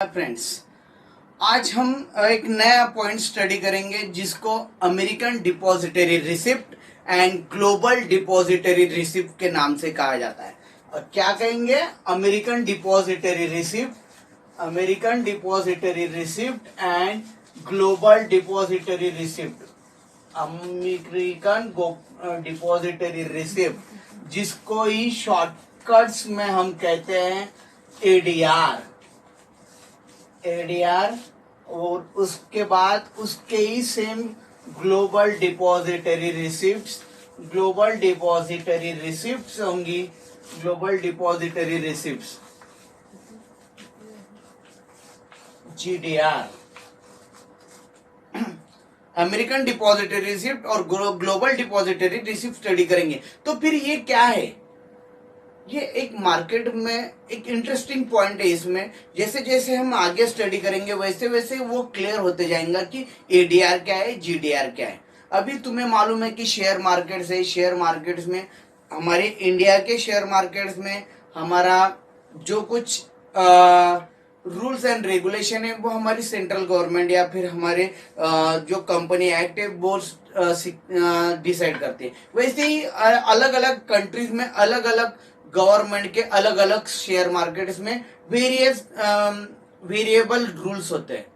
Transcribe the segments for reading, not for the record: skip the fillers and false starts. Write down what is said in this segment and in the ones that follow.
Friends, आज हम एक नया पॉइंट स्टडी करेंगे जिसको American depository receipt and global depository receipt के नाम से कहा जाता है। और क्या कहेंगे? American depository receipt and global depository receipt. American depository receipt जिसको ही शॉर्टकट्स में हम कहते हैं एडीआर, और उसके बाद उसके ही सेम ग्लोबल डिपॉजिटरी रिसिप्ट्स होंगी। Global depository receipts GDR, American depository receipt और ग्लोबल डिपॉजिटरी रिसिप्ट स्टडी करेंगे। तो फिर ये क्या है? ये एक मार्केट में एक इंटरेस्टिंग पॉइंट है। इसमें जैसे जैसे हम आगे स्टडी करेंगे वैसे वैसे वो क्लियर होते जाएगा कि एडीआर क्या है, जीडीआर क्या है। अभी तुम्हें मालूम है कि शेयर मार्केट्स में हमारे इंडिया के शेयर मार्केट्स में हमारा जो कुछ रूल्स एंड रेगुलेशन है वो हमारी सेंट्रल गवर्नमेंट या फिर हमारे जो कंपनी एक्ट है वो डिसाइड करते हैं। वैसे ही अलग अलग कंट्रीज में अलग अलग गवर्नमेंट के अलग अलग शेयर मार्केट्स में वेरिएबल रूल्स होते हैं।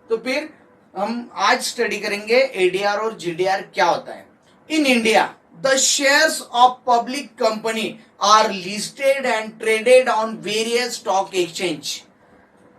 तो फिर हम आज स्टडी करेंगे एडीआर और जीडीआर क्या होता है। In India the shares of public company are listed and traded on various stock exchange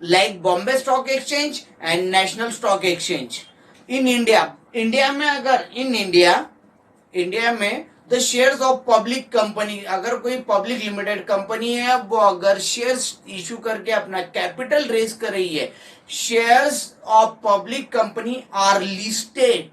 like Bombay Stock Exchange and National Stock Exchange. In India में the shares of public company, अगर कोई public limited company है वो अगर shares issue करके अपना capital raise कर रही है, shares of public company are listed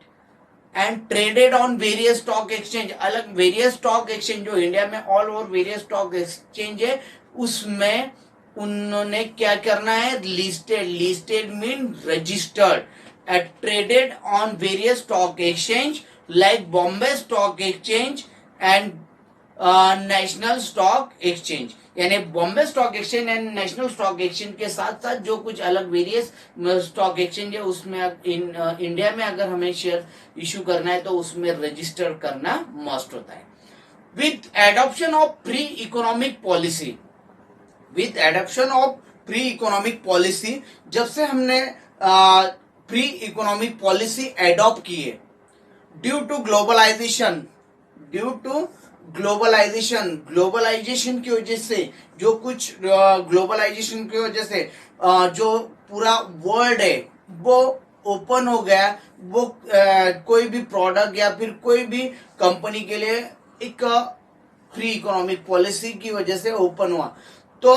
and traded on various stock exchange. अलग वेरियस स्टॉक एक्सचेंज जो इंडिया में all over various stock exchange है उसमें उन्होंने क्या करना है? Listed mean registered and traded on various stock exchange like Bombay Stock Exchange and National Stock Exchange. यानी Bombay Stock Exchange and National Stock Exchange के साथ साथ जो कुछ अलग वेरियस स्टॉक एक्सचेंज है उसमें इंडिया में अगर हमें शेयर इशू करना है तो उसमें रजिस्टर करना मस्ट होता है। With adoption of pre economic policy, जब से हमने प्री इकोनॉमिक पॉलिसी एडॉप्ट की है, ड्यू टू ग्लोबलाइजेशन की वजह से जो कुछ ग्लोबलाइजेशन की वजह से जो पूरा वर्ल्ड है वो ओपन हो गया। वो कोई भी प्रोडक्ट या फिर कोई भी कंपनी के लिए एक फ्री इकोनॉमिक पॉलिसी की वजह से ओपन हुआ। तो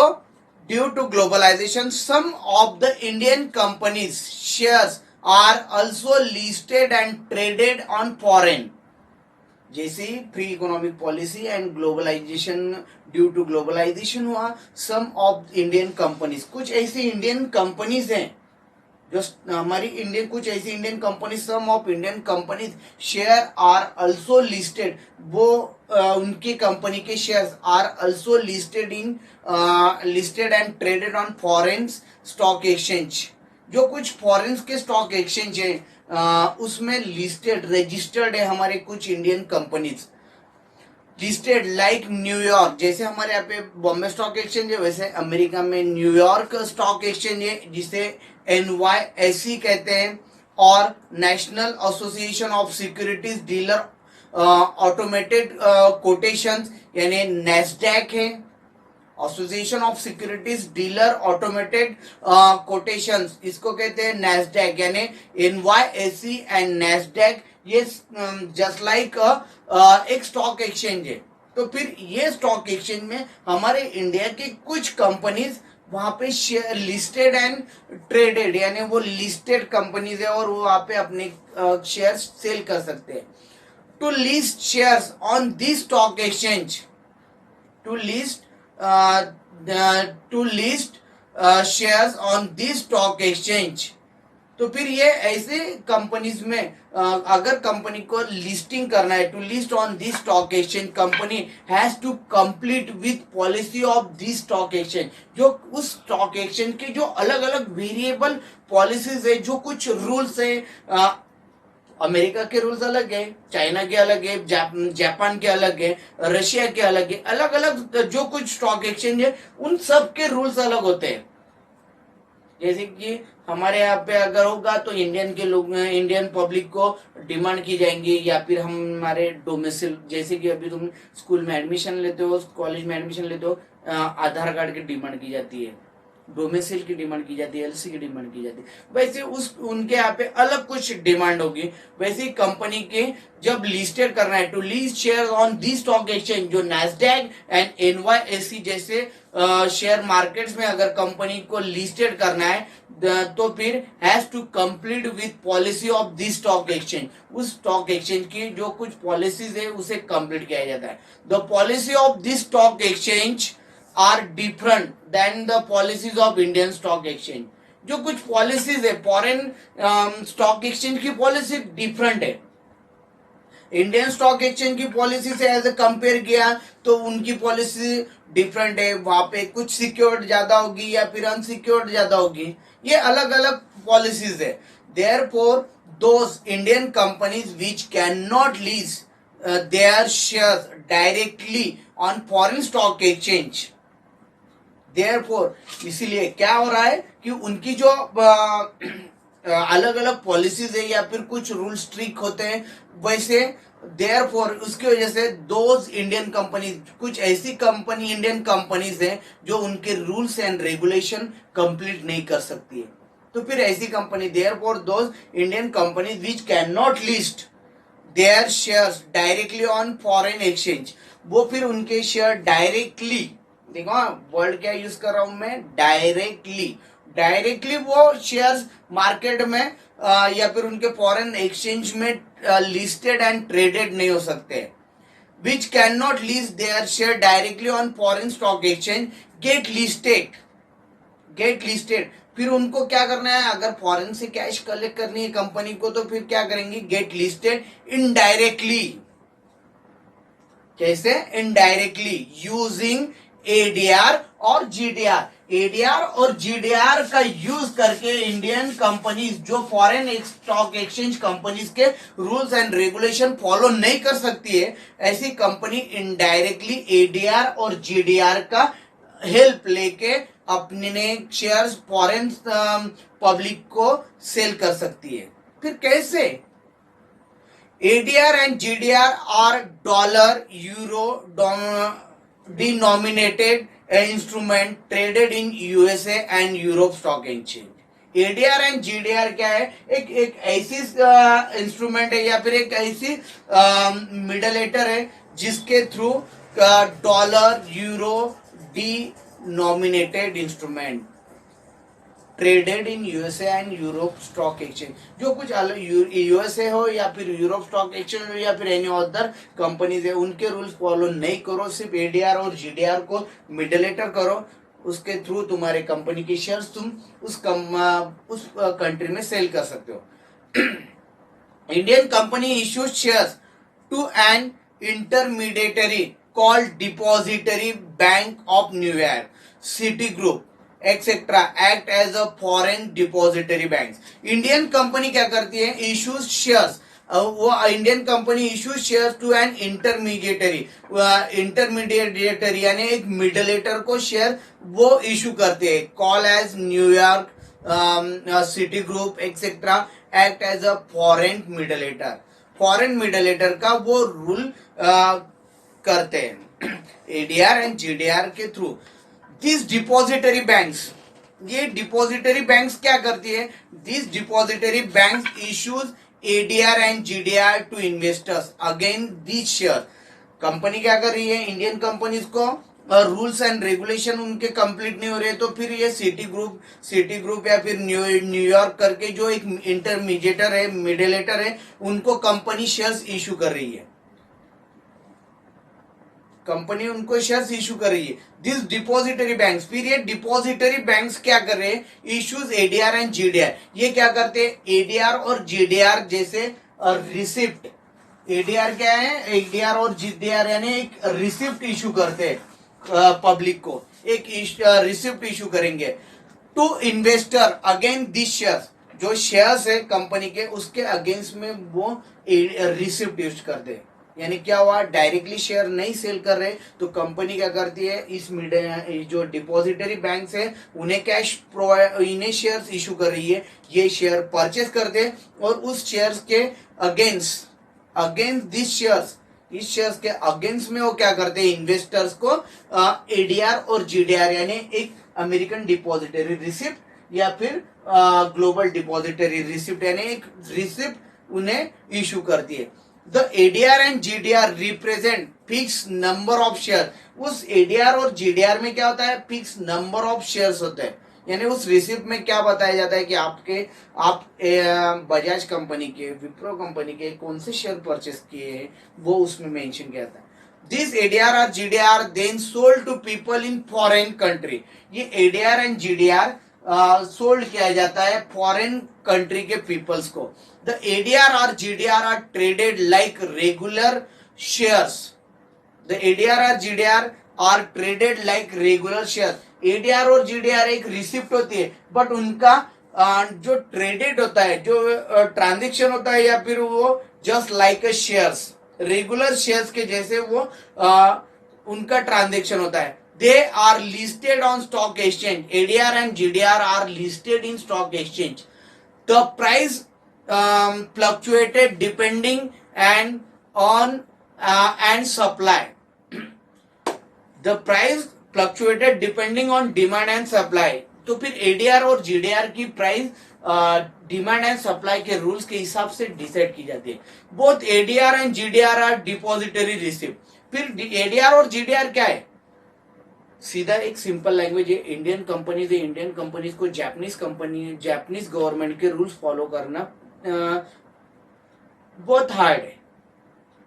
due to globalization some of the Indian companies shares are also listed and traded on foreign. जैसे ही free economic policy and globalization, due to globalization हुआ, सम ऑफ इंडियन कंपनीज, कुछ ऐसी इंडियन कंपनीज हैं जो हमारी कुछ ऐसी Indian companies, some of Indian companies share are also listed, वो उनकी कंपनी के shares are also listed and traded on foreign stock exchange. जो कुछ फॉरेन के स्टॉक एक्सचेंज है उसमें रजिस्टर्ड है हमारे कुछ Indian companies. Listed like New York, जैसे हमारे यहाँ पे बॉम्बे स्टॉक एक्सचेंज है वैसे अमेरिका में न्यूयॉर्क स्टॉक एक्सचेंज है जिसे NYSE कहते हैं, और national association of securities dealer automated quotation यानी नैस्डैक है। Association of securities dealer automated quotation, इसको कहते हैं नैस्डैक, यानी NYSE एंड नैस्डैक। ये जस्ट लाइक एक स्टॉक एक्सचेंज है। तो फिर ये स्टॉक एक्सचेंज में हमारे इंडिया की कुछ कंपनीज वहां पे शेयर लिस्टेड एंड ट्रेडेड, यानी वो लिस्टेड कंपनीज है और वो वहां पे अपने शेयर सेल कर सकते हैं। To list shares on this stock exchange, to list shares on this stock exchange, तो फिर ये ऐसे कंपनीज में अगर कंपनी को लिस्टिंग करना है, to list on this stock exchange, company has to complete with policy of this stock exchange. जो उस स्टॉक एक्सचेंज के जो अलग अलग वेरिएबल पॉलिसीज है, जो कुछ रूल्स है, अमेरिका के रूल्स अलग है, चाइना के अलग है, जापान के अलग है, रशिया के अलग है, अलग अलग जो कुछ स्टॉक एक्सचेंज है उन सब के रूल्स अलग होते हैं। जैसे कि हमारे यहाँ पे अगर होगा तो इंडियन के लोग, इंडियन पब्लिक को डिमांड की जाएंगी, या फिर हमारे डोमिसाइल, जैसे कि अभी तुम स्कूल में एडमिशन लेते हो, कॉलेज में एडमिशन लेते हो, आधार कार्ड की डिमांड की जाती है, डोमिसाइल की डिमांड की जाती है, एलसी की डिमांड की जाती है। वैसे उस उनके यहाँ पे अलग कुछ डिमांड होगी। वैसे ही कंपनी के जब लिस्टेड करना है, to list share on the stock exchange, जो नैस्डैक एंड एनवाईएसई जैसे शेयर मार्केट्स में अगर कंपनी को लिस्टेड करना है, तो फिर has to complete with policy of this stock exchange. उस स्टॉक एक्सचेंज की जो कुछ पॉलिसीज है उसे कंप्लीट किया जाता है। The policy of this stock exchange are different than the policies of Indian stock exchange. जो कुछ पॉलिसीज है फॉरेन स्टॉक एक्सचेंज की पॉलिसी डिफरेंट है, इंडियन स्टॉक एक्सचेंज की पॉलिसी से एज ए कंपेयर किया तो उनकी पॉलिसी डिफरेंट है। वहां पे कुछ सिक्योर्ड ज्यादा होगी या फिर अनसिक्योर्ड ज्यादा होगी, ये अलग अलग पॉलिसीज है। Therefore those Indian companies which can not lease there shares directly on foreign stock exchange, therefore इसीलिए क्या हो रहा है कि उनकी जो अलग अलग पॉलिसीज है या फिर कुछ रूल्स स्ट्रिक्ट होते हैं, वैसे देयरफॉर उसकी वजह से दोज इंडियन कंपनीज, कुछ ऐसी कंपनी इंडियन कंपनीज हैं जो उनके रूल्स एंड रेगुलेशन कंप्लीट नहीं कर सकती है। तो फिर ऐसी company, therefore those Indian companies which can not list there shares directly on foreign exchange, वो फिर उनके शेयर डायरेक्टली, देखो वर्ड क्या यूज कर रहा हूं मैं, डायरेक्टली, डायरेक्टली वो शेयर्स मार्केट में या फिर उनके फॉरेन एक्सचेंज में लिस्टेड एंड ट्रेडेड नहीं हो सकते। Which can not list their share directly on foreign stock exchange get listed, get listed. फिर उनको क्या करना है, अगर फॉरेन से कैश कलेक्ट करनी है कंपनी को तो फिर क्या करेंगे, गेट लिस्टेड इनडायरेक्टली। कैसे, इनडायरेक्टली यूजिंग एडीआर और जीडीआर। एडीआर और जीडीआर का यूज करके इंडियन कंपनीज जो फॉरेन स्टॉक एक्सचेंज कंपनीज के रूल्स एंड रेगुलेशन फॉलो नहीं कर सकती है, ऐसी कंपनी इनडायरेक्टली एडीआर और जीडीआर का हेल्प लेके अपने शेयर्स फॉरेन पब्लिक को सेल कर सकती है। फिर कैसे, ADR and GDR are dollar euro denominated instrument traded in USA and Europe stock exchange। ADR and GDR क्या है, एक ऐसी इंस्ट्रूमेंट है या फिर एक ऐसी मिडलेटर है जिसके through dollar euro denominated instrument traded in USA and Europe stock exchange. जो कुछ यूएसए हो या फिर यूरोप स्टॉक एक्सचेंज हो या फिर एनी अदर कंपनीज है, उनके रूल्स फॉलो नहीं करो, सिर्फ एडीआर और जीडीआर को मिडलेटर करो, उसके थ्रू तुम्हारे कंपनी के शेयर्स तुम उस कंट्री में सेल कर सकते हो। Indian company issues shares to an intermediary called depository bank of New York, Citigroup etcetera act as a foreign depository bank. Indian company क्या करती है, इश्यूज शेयर्स, वो Indian company issues shares to an intermediary, intermediary यानी एक मिडलेटर को share वो issue करते हैं, call as New York Citigroup etcetera act as a foreign मिडलेटर। फॉरेन मिडलेटर का वो रूल करते हैं एडीआर एंड जीडीआर के थ्रू। दिस डिपॉजिटरी बैंक्स, ये डिपॉजिटरी बैंक्स क्या करती है, this depository banks issues ADR and GDR to investors again this share. Company क्या कर रही है, इंडियन कंपनीज को रूल्स एंड रेगुलेशन उनके कंप्लीट नहीं हो रहे, तो फिर ये सिटी ग्रुप या फिर न्यूयॉर्क करके जो एक इंटरमीडिएटर है, मिडलेटर है, उनको कंपनी शेयर्स इशू कर रही है। कंपनी उनको शेयर्स इशू कर रही है, दिस डिपॉजिटरी बैंक्स, फिर ये डिपॉजिटरी बैंक्स क्या कर रहे हैं, इश्यूज एडीआर एंड जीडीआर। ये क्या करते हैं, एडीआर और जीडीआर जैसे रिसिप्ट, एडीआर क्या है, एडीआर और जीडीआर यानी एक रिसिप्ट इशू करते हैं पब्लिक को, एक रिसिप्ट इशू करेंगे to investor again this shares, जो शेयर्स है कंपनी के उसके अगेंस्ट में वो रिसिप्ट यूज करते हैं। यानी क्या हुआ, डायरेक्टली शेयर नहीं सेल कर रहे तो कंपनी क्या करती है, इस जो डिपॉजिटरी बैंक्स है उन्हें कैश प्रोवाइड, इन्हें शेयर्स इशू कर रही है, ये शेयर परचेस करते हैं और उस शेयर्स के अगेंस्ट दिस शेयर्स, इस शेयर्स के अगेंस्ट में वो क्या करते हैं, इन्वेस्टर्स को एडीआर और जीडीआर यानी एक अमेरिकन डिपॉजिटरी रिसिप्ट या फिर ग्लोबल डिपॉजिटरी रिसिप्ट यानी एक रिसिप्ट उन्हें इशू करती है। The ADR and GDR represent fix number of share, उस एडीआर और जीडीआर में क्या होता है, फिक्स नंबर ऑफ शेयर्स होते हैं। यानी उस रिसिप्ट में क्या बताया जाता है कि आप बजाज कंपनी के, विप्रो कंपनी के कौन से शेयर परचेस किए हैं वो उसमें मेंशन किया था। दिस एडीआर और GDR then sold to people in foreign country, ये एडीआर एंड जीडीआर सोल्ड किया जाता है फॉरेन कंट्री के पीपल्स को। द एडीआर और GDR are traded like regular shares, the ADR और GDR are traded like regular share. ADR और GDR एक रिसिप्ट होती है बट उनका जो ट्रेडेड होता है, जो ट्रांजेक्शन होता है या फिर वो जस्ट लाइक अ शेयर्स, रेगुलर शेयर्स के जैसे वो उनका ट्रांजेक्शन होता है। They are listed on stock exchange. ADR and GDR are listed in stock exchange. The price fluctuated depending and supply. The price fluctuated depending on demand and supply. तो फिर ADR और GDR की price demand and supply के rules के हिसाब से decide की जाती है। Both ADR and GDR are depository receipt. फिर ADR और GDR क्या है, सीधा एक सिंपल लैंग्वेज है, इंडियन कंपनीज है, इंडियन कंपनीज को जापानीज कंपनी, जापानीज गवर्नमेंट के रूल्स फॉलो करना बहुत हार्ड है।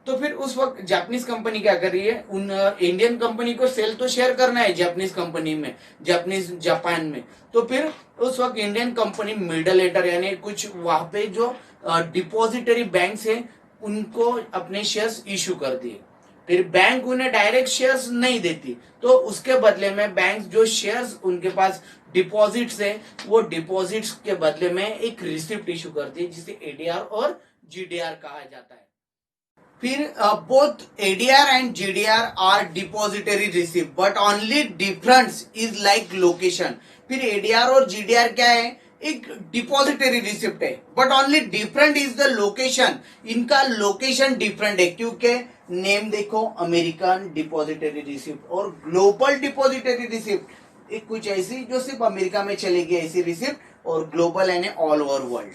तो फिर उस वक्त जापानीज कंपनी क्या कर रही है, उन इंडियन कंपनी को सेल तो शेयर करना है जापानीज कंपनी में, जापान में। तो फिर उस वक्त इंडियन कंपनी मिडलेटर यानी कुछ वहां पे जो डिपॉजिटरी बैंक्स है उनको अपने शेयर्स इशू कर दिए। फिर बैंक उन्हें डायरेक्ट शेयर्स नहीं देती, तो उसके बदले में बैंक जो शेयर्स उनके पास डिपॉजिट्स है वो डिपॉजिट्स के बदले में एक रिसिप्ट इशू करती है जिसे एडीआर और जीडीआर कहा जाता है। फिर both ADR and GDR are depository receipt but only difference is like location. फिर एडीआर और जीडीआर क्या है, एक डिपॉजिटरी रिसिप्ट है but only different is the location, इनका लोकेशन डिफरेंट है क्योंकि नेम देखो, अमेरिकन डिपॉजिटरी रिसिप्ट और ग्लोबल डिपॉजिटरी रिसिप्ट, एक कुछ ऐसी जो सिर्फ अमेरिका में चलेगी ऐसी रिसिप्ट, और ग्लोबल यानी ऑल ओवर वर्ल्ड।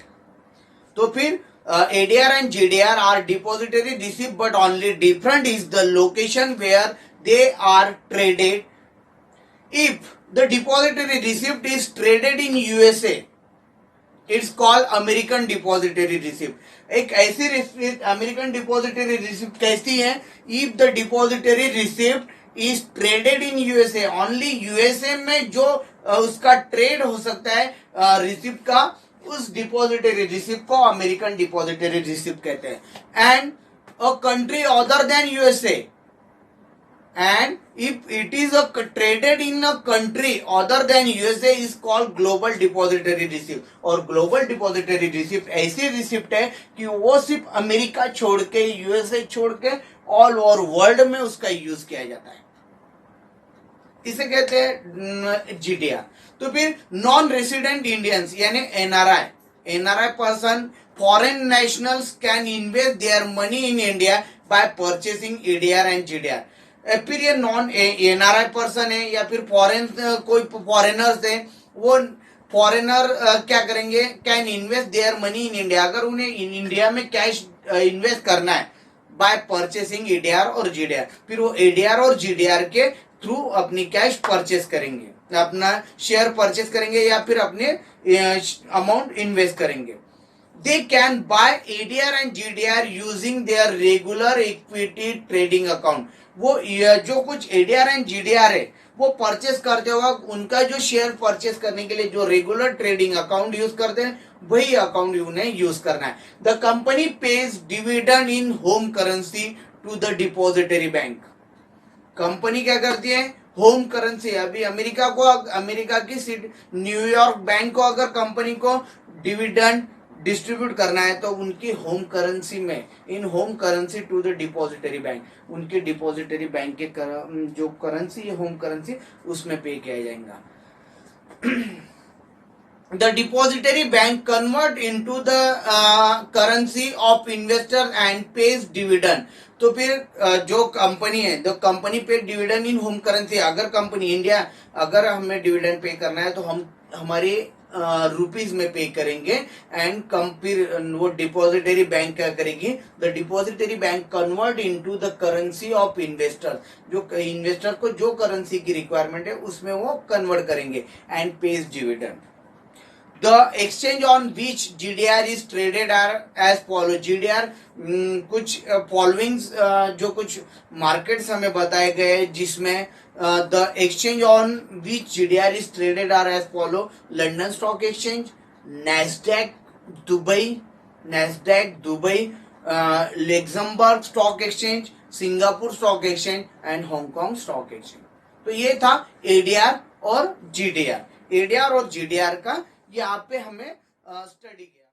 तो फिर ADR and GDR are depository receipt but only different is the location where they are traded. If the depository receipt is traded in USA, it's called American depository receipt. एक ऐसी receipt American depository receipt कैसी है, if the depository receipt is traded in USA, only USA में जो उसका trade हो सकता है रिसिप्ट का, उस डिपॉजिटरी रिसिप्ट को अमेरिकन डिपॉजिटरी रिसिप्ट कहते हैं। And a country other than USA, and if it is traded in a country other than USA is called global depository receipt. और ग्लोबल डिपॉजिटरी रिसिप्ट ऐसी receipt है कि वो सिर्फ America छोड़ के, यूएसए छोड़ के ऑल ओवर वर्ल्ड में उसका यूज किया जाता है, इसे कहते हैं जीडीआर। तो फिर नॉन रेसिडेंट इंडियंस यानी NRI person, foreign nationals can invest their money in India by purchasing ADR and GDR. फिर ये नॉन एनआरआई पर्सन है या फिर फॉरेन कोई फॉरेनर्स है, वो फॉरेनर क्या करेंगे, can invest their money in India, अगर उन्हें इंडिया में कैश इन्वेस्ट करना है बाय परचेसिंग एडीआर और जीडीआर, फिर वो एडीआर और जीडीआर के थ्रू अपनी कैश परचेस करेंगे, अपना शेयर परचेस करेंगे या फिर अपने अमाउंट इन्वेस्ट करेंगे। They can buy ADR and GDR using their regular equity trading account. वो जो कुछ एडीआर एंड जीडीआर है वो परचेस करते वक्त उनका जो शेयर परचेस करने के लिए जो रेगुलर ट्रेडिंग अकाउंट यूज करते हैं वही अकाउंट उन्हें यूज करना है। The company pays dividend in home currency to the depository bank. Company क्या करती है, होम करेंसी, अभी अमेरिका की सीट न्यूयॉर्क बैंक को अगर कंपनी को डिविडेंड डिस्ट्रीब्यूट करना है तो उनकी होम करेंसी में, in home currency to the depository bank, उनके डिपॉजिटरी बैंक के जो करेंसी है होम करेंसी उसमें पे किया जाएगा। The depository bank convert into the currency of investor and pays dividend। तो फिर जो कंपनी है, तो कंपनी पे डिविडेंड इन होम करेंसी, अगर कंपनी इंडिया, अगर हमें डिविडेंड पे करना है तो हम हमारे रुपीज में पे करेंगे एंड फिर वो डिपॉजिटरी बैंक क्या करेगी, the depository bank convert into the currency of investor, जो इन्वेस्टर को जो करेंसी की रिक्वायरमेंट है उसमें वो कन्वर्ट करेंगे and page dividend. The exchange on which GDR is traded are as follow। GDR कुछ फॉलोइंग जो कुछ मार्केट्स हमें बताए गए जिसमें the exchange on which GDR is traded are as follow। London stock exchange, Nasdaq Dubai, Luxembourg stock exchange, Singapore stock Exchange and Hong Kong stock exchange. तो ये था एडीआर और जीडीआर। एडीआर और जीडीआर का यहाँ पे हमें स्टडी किया।